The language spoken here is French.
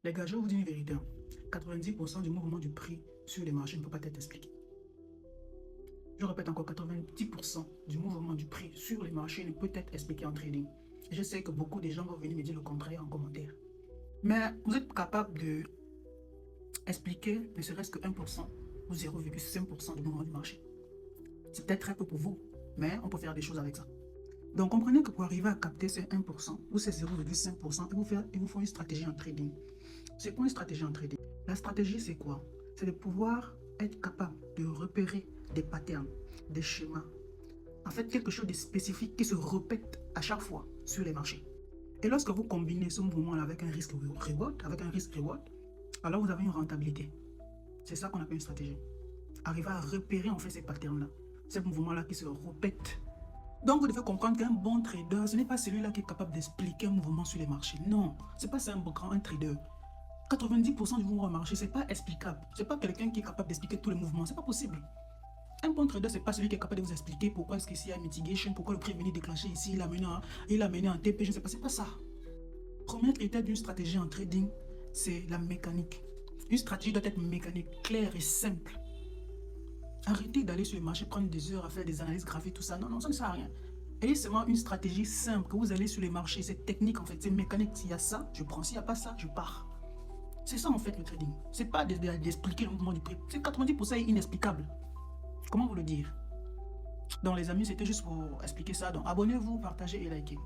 Les gars, je vais vous dire une vérité. 90% du mouvement du prix sur les marchés ne peut pas être expliqué. Je répète encore, 90% du mouvement du prix sur les marchés ne peut être expliqué en trading. Et je sais que beaucoup de gens vont venir me dire le contraire en commentaire. Mais vous êtes capable de expliquer ne serait-ce que 1% ou 0,5% du mouvement du marché. C'est peut-être très peu pour vous, mais on peut faire des choses avec ça. Donc comprenez que pour arriver à capter ces 1% ou ces 0,5%, il vous faut une stratégie en trading. C'est quoi une stratégie en trading? La stratégie, c'est quoi? C'est de pouvoir être capable de repérer des patterns, des schémas. En fait, quelque chose de spécifique qui se répète à chaque fois sur les marchés. Et lorsque vous combinez ce mouvement-là avec un risque-reward, alors vous avez une rentabilité. C'est ça qu'on appelle une stratégie. Arriver à repérer en fait ces patterns-là, ces mouvements-là qui se répètent. Donc vous devez comprendre qu'un bon trader, ce n'est pas celui-là qui est capable d'expliquer un mouvement sur les marchés. Non, ce n'est pas ça un trader. 90% du mouvement au marché, ce n'est pas explicable. Ce n'est pas quelqu'un qui est capable d'expliquer tous les mouvements. Ce n'est pas possible. Un bon trader, ce n'est pas celui qui est capable de vous expliquer pourquoi est-ce qu'ici il y a mitigation, pourquoi le prix est venu déclencher ici, il a mené en TP, je ne sais pas. C'est pas ça. Premier critère d'une stratégie en trading, c'est la mécanique. Une stratégie doit être mécanique, claire et simple. Arrêtez d'aller sur le marché, prendre des heures à faire des analyses graphiques, tout ça. Non, ça ne sert à rien. Ayez seulement une stratégie simple, que vous allez sur les marchés, c'est technique en fait, c'est mécanique. S'il y a ça, je prends. S'il n'y a pas ça, je pars. C'est ça en fait le trading. C'est pas d'expliquer le mouvement du prix. C'est 90% inexplicable. Comment vous le dire? Donc les amis, c'était juste pour expliquer ça. Donc abonnez-vous, partagez et likez.